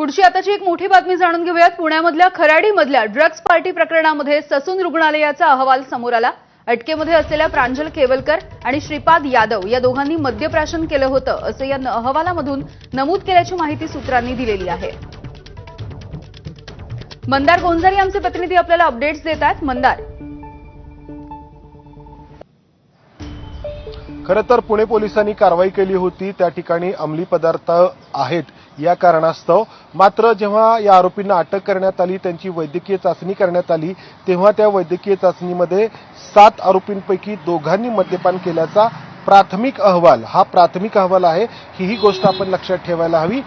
पुढची आताची एक मोठी बातमी जाणून घेऊयात। पुण्यामधल्या खराडीमधल्या ड्रग्ज पार्टी प्रकरणामध्ये ससून रुग्णालयाचा अहवाल समोर आला। अटकेमध्ये असलेल्या प्रांजल खेवलकर आणि श्रीपाद यादव या दोघांनी मद्यप्राशन केलं होतं असं या अहवालामधून नमूद केल्याची माहिती सूत्रांनी दिलेली आहे। मंदार गोंजारी आमचे प्रतिनिधी आपल्याला अपडेट्स देत आहेत। मंदार, खरं तर पुणे पोलिसांनी कारवाई केली होती। त्या ठिकाणी अंमली पदार्थ आहेत या कारणास्तव, मात्र जेव्हा या आरोपींना अटक करण्यात आली, त्यांची वैद्यकीय चाचणी करण्यात आली, तेव्हा त्या वैद्यकीय चाचणीमध्ये 7 आरोपींपैकी दोघांनी मद्यपान केल्याचा प्राथमिक अहवाल आहे। ही गोष्ट आपण लक्षात ठेवायला हवी।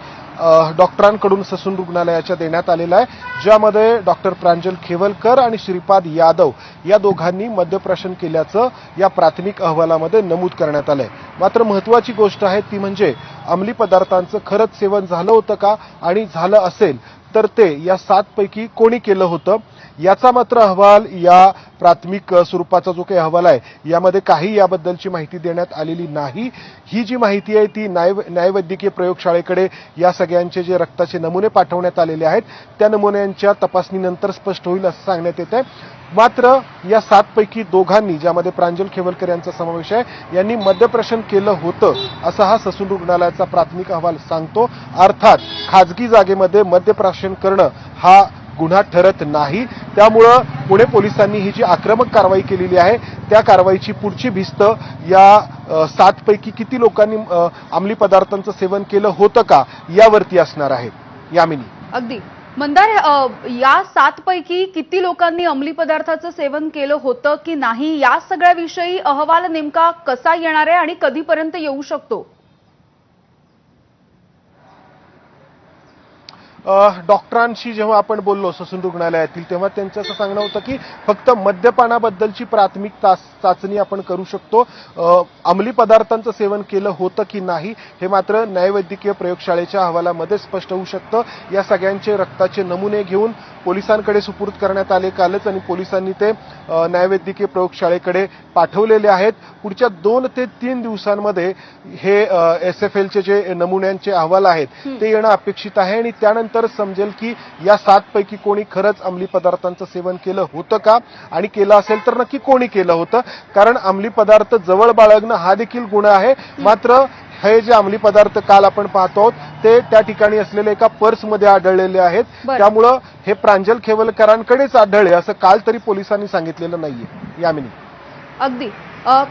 डॉक्टरांकडून ससून रुग्णालयाच्या देण्यात आलेला आहे, ज्यामध्ये डॉक्टर प्रांजल खेवलकर आणि श्रीपाद यादव या दोघांनी मद्यप्राशन केल्याचं या प्राथमिक अहवालामध्ये नमूद करण्यात आलंय। मात्र महत्त्वाची गोष्ट आहे ती म्हणजे अंमली पदार्थांचं खरंच सेवन झालं होतं का, आणि झालं असेल तर ते या 7 पैकी कोणी केलं होतं याचा मात्र अहवाल, या प्राथमिक स्वरूपाचा जो काही अहवाल आहे यामध्ये काही याबद्दलची माहिती देण्यात आलेली नाही। ही जी माहिती आहे ती न्यायवैद्यकीय प्रयोगशाळेकडे या सगळ्यांचे जे रक्ताचे नमुने पाठवण्यात आलेले आहेत त्या नमुन्यांच्या तपासणीनंतर स्पष्ट होईल असं सांगण्यात येत आहे। मात्र या 7 पैकी दोघांनी, ज्यामध्ये प्रांजल खेवलकर यांचा समावेश आहे, यांनी मद्यप्राशन केलं होतं असं हा ससून रुग्णालयाचा प्राथमिक अहवाल सांगतो। अर्थात खाजगी जागेमध्ये मद्यप्राशन करणं हा गुन्हा ठरत नाही। त्यामुळं पुणे पोलिसांनी ही जी आक्रमक कारवाई केलेली आहे त्या कारवाईची पुढची भिस्त या 7 पैकी किती लोकांनी अंमली पदार्थांचं सेवन केलं होतं का यावरती असणार आहे। यामिनी, अगदी मंदार, या 7 पैकी किती लोकांनी अंमली पदार्थाचं सेवन केलं होतं की नाही या सगळ्याविषयी अहवाल नेमका कसा येणार आहे आणि कधीपर्यंत येऊ शकतो? डॉक्टरांशी जेव्हा आपण बोललो ससून रुग्णालयातील, तेव्हा त्यांचं असं सांगणं होतं की फक्त मद्यपानाबद्दलची प्राथमिक चाचणी आपण करू शकतो। अंमली पदार्थांचं सेवन केलं होतं की नाही हे मात्र न्यायवैद्यकीय प्रयोगशाळेच्या अहवालामध्ये स्पष्ट होऊ शकतं। या सगळ्यांचे रक्ताचे नमुने घेऊन पोलिसांकडे सुपूर्द करण्यात आले कालच, आणि पोलिसांनी ते न्यायवैद्यकीय प्रयोगशाळेकडे पाठवलेले आहेत। पुढच्या 2 ते 3 दिवसांमध्ये हे SFLचे जे नमुन्यांचे अहवाल आहेत ते येणं अपेक्षित आहे, आणि त्यानंतर समजेल की या 7 पैकी कोणी खरंच अंमली पदार्थांचं सेवन केलं होतं का, आणि केलं असेल तर नक्की कोणी केलं होतं। कारण अंमली पदार्थ जवळ बाळगणं हा देखील गुन्हा आहे। मात्र हे जे अंमली पदार्थ काल आपण पाहतो आहोत ते त्या ठिकाणी असलेले एका पर्समध्ये आढळलेले आहेत। त्यामुळं हे प्रांजल खेवलकरांकडेच आढळले असं काल तरी पोलिसांनी सांगितलेलं नाहीये। यामिनी, अगदी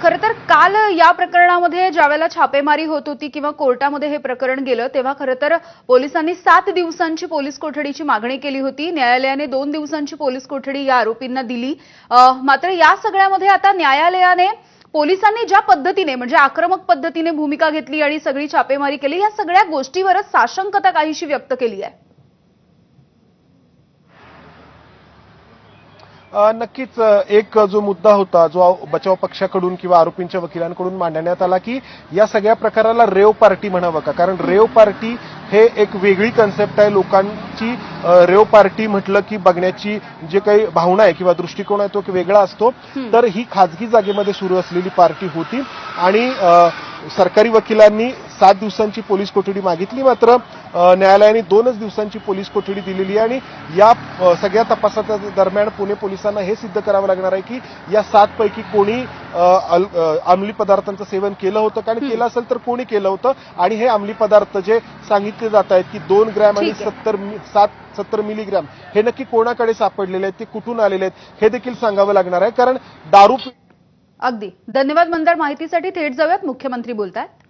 खरं तर काल या प्रकरणामध्ये ज्यावेळेला छापेमारी होत होती किंवा कोर्टामध्ये हे प्रकरण गेलं तेव्हा खरं तर पोलिसांनी 7 दिवसांची पोलीस कोठडीची मागणी केली होती। न्यायालयाने 2 दिवसांची पोलीस कोठडी या आरोपींना दिली। मात्र या सगळ्यामध्ये आता न्यायालयाने पोलिसांनी ज्या पद्धतीने, म्हणजे आक्रमक पद्धतीने भूमिका घेतली आणि सगळी छापेमारी केली, या सगळ्या गोष्टीवरच साशंकता काहीशी व्यक्त केली आहे। नक्कीच एक जो मुद्दा होता, जो बचाव पक्षाकडून किंवा आरोपींच्या वकिलांकडून मांडण्यात आला की या सगळ्या प्रकाराला रेव पार्टी म्हणावं का, कारण रेव पार्टी हे एक वेगळी कन्सेप्ट आहे। लोकांची रेव पार्टी म्हटलं की बघण्याची जे काही भावना आहे किंवा दृष्टिकोन आहे तो वेगळा असतो। तर ही खाजगी जागेमध्ये सुरू असलेली पार्टी होती, आणि सरकारी वकिलांनी 7 दिवसांची पोलीस कोठडी मागितली, मात्र न्यायालयाने 2च दिवसांची पोलीस कोठडी दिलेली आहे। आणि या सगळ्या तपासाच्या दरम्यान पुणे पोलिसांना हे सिद्ध करावं लागणार आहे की या 7 पैकी कोणी अंमली पदार्थांचं सेवन केलं होतं का, आणि केलं असेल तर कोणी केलं होतं, आणि हे अंमली पदार्थ जे सांगितले जात आहेत की 2 ग्रॅम आणि 70 मिलीग्रॅम हे नक्की कोणाकडे सापडलेले आहेत, ते कुठून आलेले आहेत हे देखील सांगावं लागणार आहे। कारण दारू अगदी धन्यवाद मंदार माहितीसाठी। थेट जाऊयात, मुख्यमंत्री बोलतायत।